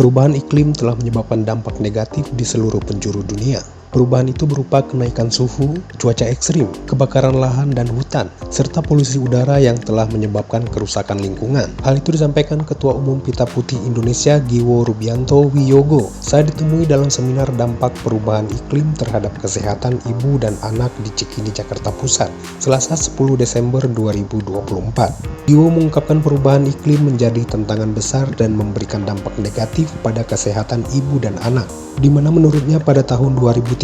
Perubahan iklim telah menyebabkan dampak negatif di seluruh penjuru dunia. Perubahan itu berupa kenaikan suhu, cuaca ekstrim, kebakaran lahan dan hutan, serta polusi udara yang telah menyebabkan kerusakan lingkungan. Hal itu disampaikan Ketua Umum Pita Putih Indonesia Giwo Rubianto Wiyogo saat ditemui dalam seminar dampak perubahan iklim terhadap kesehatan ibu dan anak di Cikini, Jakarta Pusat, Selasa 10 Desember 2024. Giwo mengungkapkan perubahan iklim menjadi tantangan besar dan memberikan dampak negatif pada kesehatan ibu dan anak, di mana menurutnya pada tahun 2030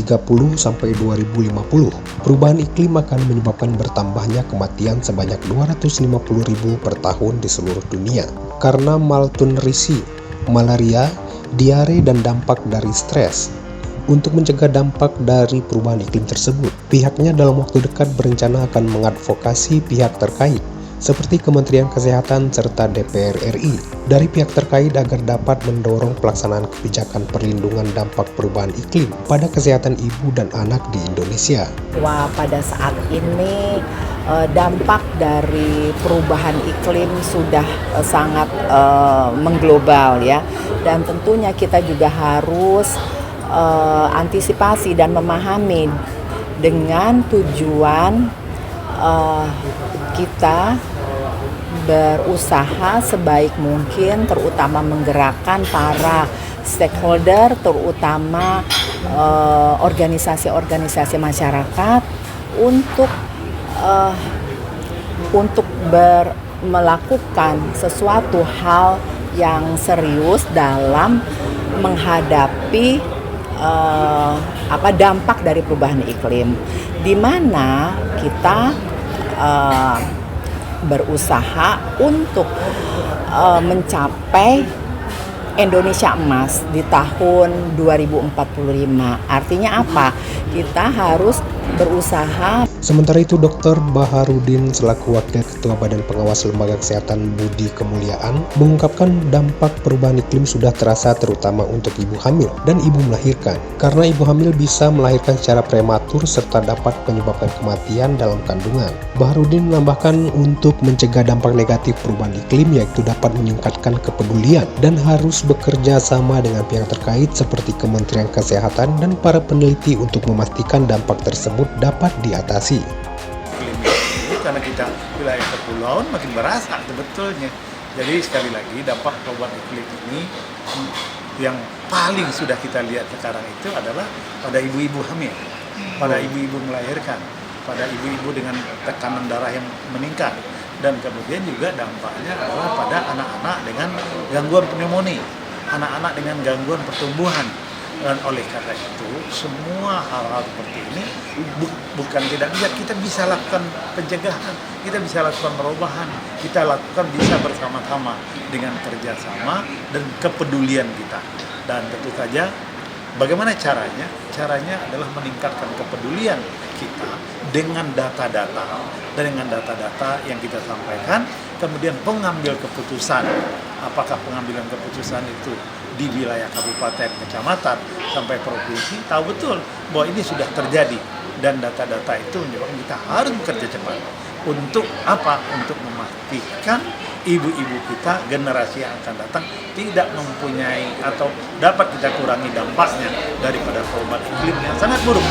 sampai 2050, perubahan iklim akan menyebabkan bertambahnya kematian sebanyak 250.000 per tahun di seluruh dunia karena malnutrisi, malaria, diare, dan dampak dari stres. Untuk mencegah dampak dari perubahan iklim tersebut, pihaknya dalam waktu dekat berencana akan mengadvokasi pihak terkait seperti Kementerian Kesehatan serta DPR RI dari pihak terkait agar dapat mendorong pelaksanaan kebijakan perlindungan dampak perubahan iklim pada kesehatan ibu dan anak di Indonesia. Wah, pada saat ini dampak dari perubahan iklim sudah sangat mengglobal ya, dan tentunya kita juga harus antisipasi dan memahami dengan tujuan kita berusaha sebaik mungkin, terutama menggerakkan para stakeholder, terutama organisasi-organisasi masyarakat untuk melakukan sesuatu hal yang serius dalam menghadapi dampak dari perubahan iklim, di mana kita berusaha untuk mencapai Indonesia Emas di tahun 2045. Artinya apa? Kita harus berusaha. Sementara itu, Dr. Baharudin selaku Wakil Ketua Badan Pengawas Lembaga Kesehatan Budi Kemuliaan mengungkapkan dampak perubahan iklim sudah terasa terutama untuk ibu hamil dan ibu melahirkan, karena ibu hamil bisa melahirkan secara prematur serta dapat menyebabkan kematian dalam kandungan. Baharudin menambahkan untuk mencegah dampak negatif perubahan iklim yaitu dapat meningkatkan kepedulian dan harus bekerja sama dengan pihak terkait seperti Kementerian Kesehatan dan para peneliti untuk memastikan dampak tersebut dapat diatasi. Ini karena kita wilayah kepulauan makin berasa sebetulnya. Jadi sekali lagi dampak perubahan iklim ini yang paling sudah kita lihat sekarang itu adalah pada ibu-ibu hamil, pada ibu-ibu melahirkan, pada ibu-ibu dengan tekanan darah yang meningkat, dan kemudian juga dampaknya adalah pada anak-anak dengan gangguan pneumonia, anak-anak dengan gangguan pertumbuhan. Dan oleh karena itu semua hal-hal seperti ini bukan tidak bisa, kita bisa lakukan pencegahan, kita bisa lakukan perubahan, kita lakukan bisa bersama-sama dengan kerjasama dan kepedulian kita. Dan tentu saja bagaimana caranya? Caranya adalah meningkatkan kepedulian kita dengan data-data, dan dengan data-data yang kita sampaikan, kemudian pengambil keputusan. Apakah pengambilan keputusan itu di wilayah kabupaten, kecamatan, sampai provinsi, tahu betul bahwa ini sudah terjadi, dan data-data itu menyebabkan kita harus bekerja cepat. Untuk apa? Untuk memastikan ibu-ibu kita, generasi yang akan datang, tidak mempunyai atau dapat kita kurangi dampaknya daripada perubahan iklim yang sangat buruk.